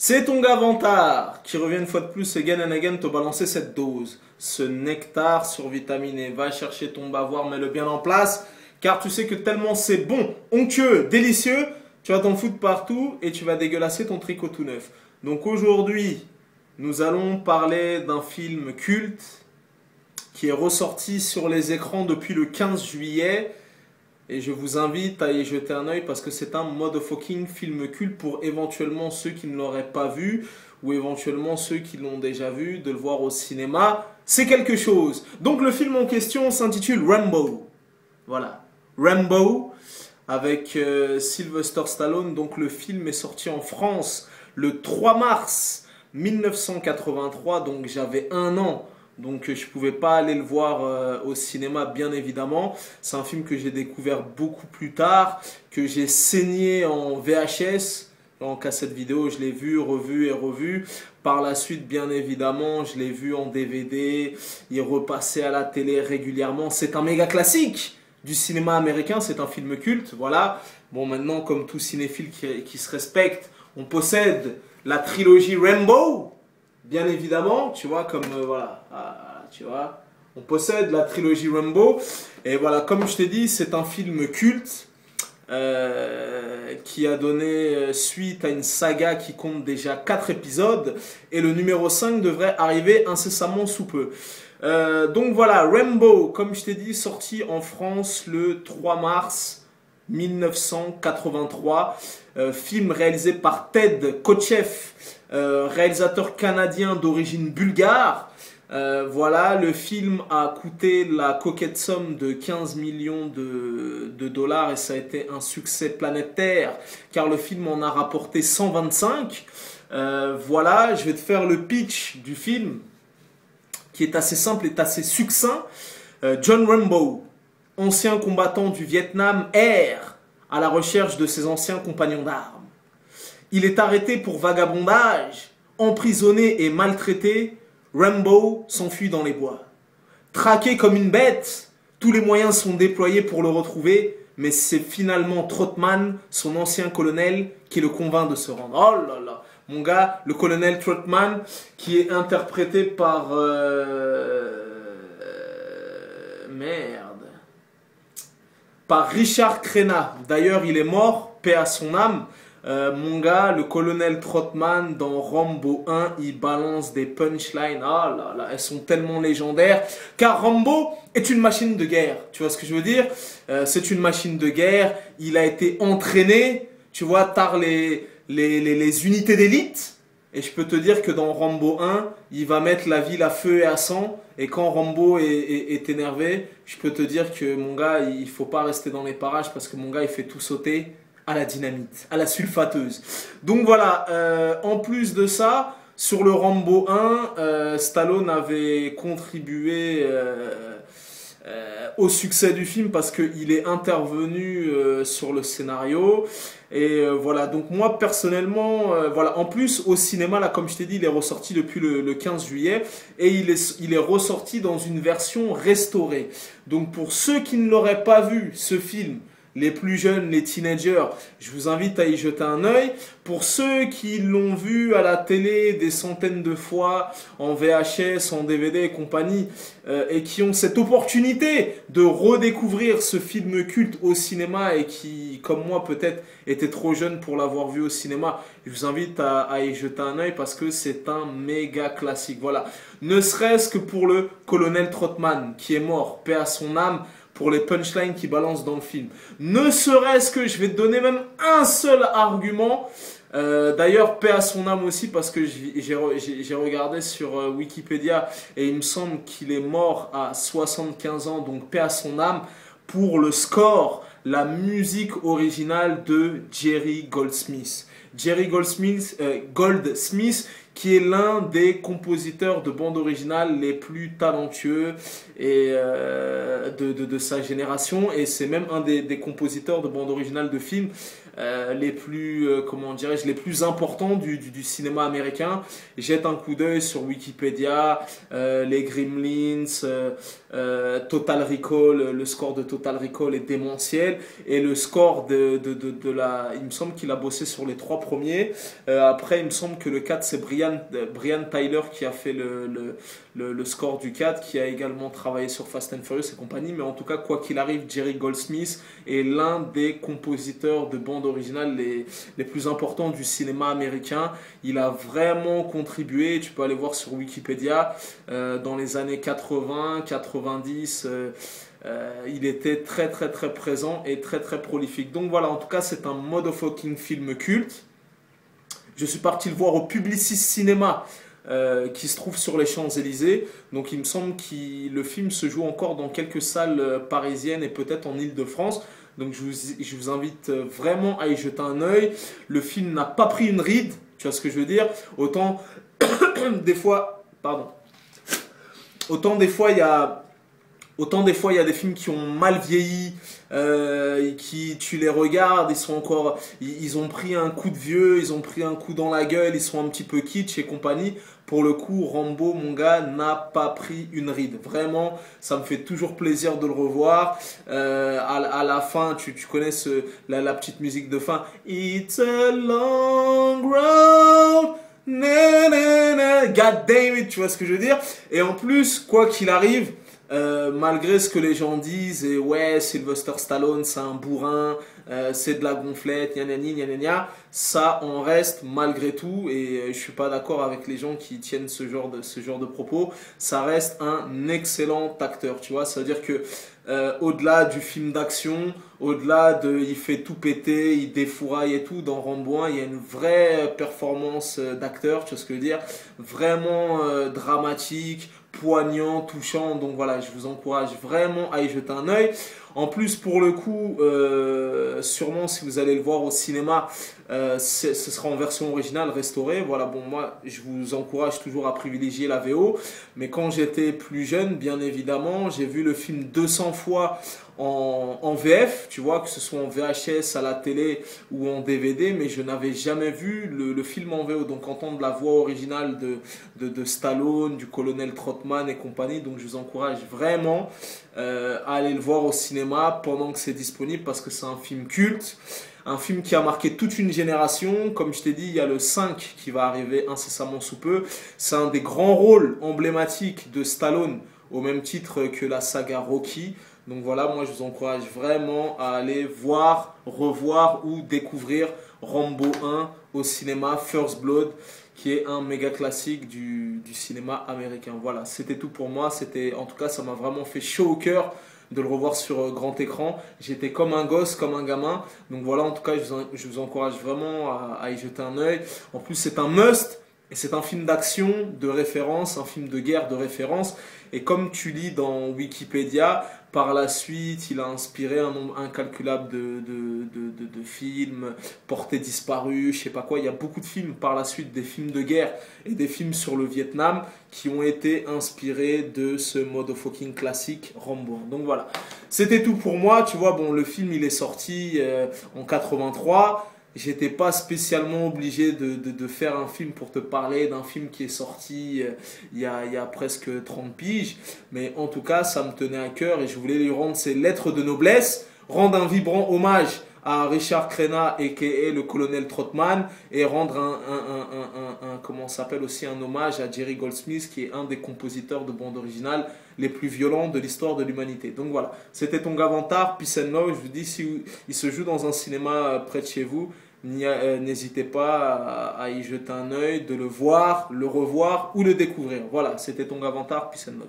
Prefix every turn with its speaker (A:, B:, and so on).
A: C'est ton gars Vantard qui revient une fois de plus again and again te balancer cette dose, ce nectar survitaminé. Va chercher ton bavoir, mets-le bien en place, car tu sais que tellement c'est bon, onctueux, délicieux, tu vas t'en foutre partout et tu vas dégueulasser ton tricot tout neuf. Donc aujourd'hui, nous allons parler d'un film culte qui est ressorti sur les écrans depuis le 15 juillet. Et je vous invite à y jeter un œil parce que c'est un motherfucking film culte pour éventuellement ceux qui ne l'auraient pas vu ou éventuellement ceux qui l'ont déjà vu, de le voir au cinéma. C'est quelque chose. Donc le film en question s'intitule Rambo. Voilà. Rambo avec Sylvester Stallone. Donc le film est sorti en France le 3 mars 1983. Donc j'avais 1 an. Donc je ne pouvais pas aller le voir au cinéma, bien évidemment. C'est un film que j'ai découvert beaucoup plus tard, que j'ai saigné en VHS, en cassette vidéo. Je l'ai vu, revu et revu. Par la suite, bien évidemment, je l'ai vu en DVD. Il repassait à la télé régulièrement. C'est un méga classique du cinéma américain. C'est un film culte, voilà. Bon, maintenant, comme tout cinéphile qui se respecte, on possède la trilogie Rambo. Bien évidemment, tu vois, comme voilà, tu vois, on possède la trilogie Rambo. Et voilà, comme je t'ai dit, c'est un film culte qui a donné suite à une saga qui compte déjà 4 épisodes. Et le numéro 5 devrait arriver incessamment sous peu. Donc voilà, Rambo, comme je t'ai dit, sorti en France le 3 mars 1983. Film réalisé par Ted Kotcheff, réalisateur canadien d'origine bulgare. Voilà, le film a coûté la coquette somme de 15 millions de dollars et ça a été un succès planétaire car le film en a rapporté 125. Voilà, je vais te faire le pitch du film qui est assez simple et assez succinct. John Rambo, ancien combattant du Vietnam, erre à la recherche de ses anciens compagnons d'armes. Il est arrêté pour vagabondage, emprisonné et maltraité. Rambo s'enfuit dans les bois. Traqué comme une bête, tous les moyens sont déployés pour le retrouver, mais c'est finalement Trotman, son ancien colonel, qui le convainc de se rendre. Oh là là, mon gars, le colonel Trotman, qui est interprété par... par Richard Crenna. D'ailleurs, il est mort, paix à son âme. Mon gars, le colonel Trotman dans Rambo 1, il balance des punchlines. Ah là là, elles sont tellement légendaires. Car Rambo est une machine de guerre. Tu vois ce que je veux dire? C'est une machine de guerre. Il a été entraîné, tu vois, par les unités d'élite. Et je peux te dire que dans Rambo 1, il va mettre la ville à feu et à sang. Et quand Rambo est énervé, je peux te dire que mon gars, il ne faut pas rester dans les parages parce que mon gars, il fait tout sauter à la dynamite, à la sulfateuse. Donc voilà, en plus de ça, sur le Rambo 1, Stallone avait contribué au succès du film parce qu'il est intervenu sur le scénario. Et voilà, donc moi personnellement, voilà, en plus au cinéma, là comme je t'ai dit, il est ressorti depuis le 15 juillet et il est ressorti dans une version restaurée. Donc pour ceux qui ne l'auraient pas vu, ce film, les plus jeunes, les teenagers, je vous invite à y jeter un œil. Pour ceux qui l'ont vu à la télé des centaines de fois, en VHS, en DVD et compagnie, et qui ont cette opportunité de redécouvrir ce film culte au cinéma et qui, comme moi peut-être, étaient trop jeunes pour l'avoir vu au cinéma, je vous invite à y jeter un œil parce que c'est un méga classique. Voilà, ne serait-ce que pour le colonel Trotman qui est mort, paix à son âme, pour les punchlines qui balancent dans le film. Ne serait-ce que, je vais te donner même un seul argument. D'ailleurs, paix à son âme aussi, parce que j'ai regardé sur Wikipédia et il me semble qu'il est mort à 75 ans, donc paix à son âme, pour le score, la musique originale de Jerry Goldsmith. Jerry Goldsmith, qui est l'un des compositeurs de bande originale les plus talentueux et, de sa génération. Et c'est même un des compositeurs de bande originale de films les plus, comment dirais-je, les plus importants du cinéma américain. Jette un coup d'œil sur Wikipédia, les Gremlins, Total Recall, le score de Total Recall est démentiel, et le score de la... Il me semble qu'il a bossé sur les 3 premiers. Après, il me semble que le 4, c'est Brian Tyler qui a fait le score du 4, qui a également travaillé sur Fast and Furious et compagnie. Mais en tout cas, quoi qu'il arrive, Jerry Goldsmith est l'un des compositeurs de bandes originales les plus importants du cinéma américain. Il a vraiment contribué, tu peux aller voir sur Wikipédia, dans les années 80, 90, il était très très très présent et très très prolifique. Donc voilà, en tout cas, c'est un motherfucking film culte. Je suis parti le voir au Publicis Cinéma, qui se trouve sur les Champs-Élysées. Donc il me semble que le film se joue encore dans quelques salles parisiennes et peut-être en Île-de-France. Donc je vous invite vraiment à y jeter un œil. Le film n'a pas pris une ride, tu vois ce que je veux dire. Autant des fois, autant des fois il y a des films qui ont mal vieilli, qui tu les regardes, ils ont pris un coup de vieux, ils ont pris un coup dans la gueule, ils sont un petit peu kitsch et compagnie. Pour le coup, Rambo, mon gars, n'a pas pris une ride. Vraiment, ça me fait toujours plaisir de le revoir. À la fin, tu connais la petite musique de fin. It's a long road. Na, na, na. God damn it, tu vois ce que je veux dire? Et en plus, quoi qu'il arrive, malgré ce que les gens disent, et ouais, Sylvester Stallone, c'est un bourrin, c'est de la gonflette, gna gna gna gna gna, ça en reste malgré tout, et je suis pas d'accord avec les gens qui tiennent ce genre de propos, ça reste un excellent acteur, tu vois, ça veut dire que au-delà du film d'action, au-delà de il fait tout péter, il défouraille et tout, dans Rambo 1, il y a une vraie performance d'acteur, tu vois ce que je veux dire, vraiment dramatique, poignant, touchant. Donc voilà, je vous encourage vraiment à y jeter un œil. En plus, pour le coup, sûrement si vous allez le voir au cinéma, ce sera en version originale restaurée. Voilà, bon, moi, je vous encourage toujours à privilégier la VO. Mais quand j'étais plus jeune, bien évidemment, j'ai vu le film 200 fois en VF, tu vois, que ce soit en VHS, à la télé ou en DVD, mais je n'avais jamais vu le film en VO. Donc entendre la voix originale de Stallone, du colonel Trotman et compagnie. Donc je vous encourage vraiment à aller le voir au cinéma pendant que c'est disponible, parce que c'est un film culte. Un film qui a marqué toute une génération. Comme je t'ai dit, il y a le 5 qui va arriver incessamment sous peu. C'est un des grands rôles emblématiques de Stallone, au même titre que la saga Rocky. Donc voilà, moi je vous encourage vraiment à aller voir, revoir ou découvrir Rambo 1 au cinéma, First Blood, qui est un méga classique du cinéma américain. Voilà, c'était tout pour moi. En tout cas, ça m'a vraiment fait chaud au cœur de le revoir sur grand écran. J'étais comme un gosse, comme un gamin. Donc voilà, en tout cas, je vous encourage vraiment à y jeter un œil. En plus, c'est un must. Et c'est un film d'action de référence, un film de guerre de référence. Et comme tu lis dans Wikipédia, par la suite, il a inspiré un nombre incalculable de films, Portée disparue, je sais pas quoi. Il y a beaucoup de films par la suite, des films de guerre et des films sur le Vietnam qui ont été inspirés de ce motherfucking classique Rambo. Donc voilà, c'était tout pour moi. Tu vois, bon, le film il est sorti en 83. J'étais pas spécialement obligé de faire un film pour te parler d'un film qui est sorti il y a presque 30 piges. Mais en tout cas, ça me tenait à cœur et je voulais lui rendre ses lettres de noblesse, rendre un vibrant hommage à Richard Crenna a.k.a. le colonel Trotman, et rendre comment s'appelle aussi, un hommage à Jerry Goldsmith, qui est un des compositeurs de bande originale les plus violents de l'histoire de l'humanité. Donc voilà, c'était ton Gavantar, peace and love. Je vous dis, si il se joue dans un cinéma près de chez vous, n'hésitez pas à y jeter un œil, de le voir, le revoir ou le découvrir. Voilà, c'était ton Gavantar, peace and love.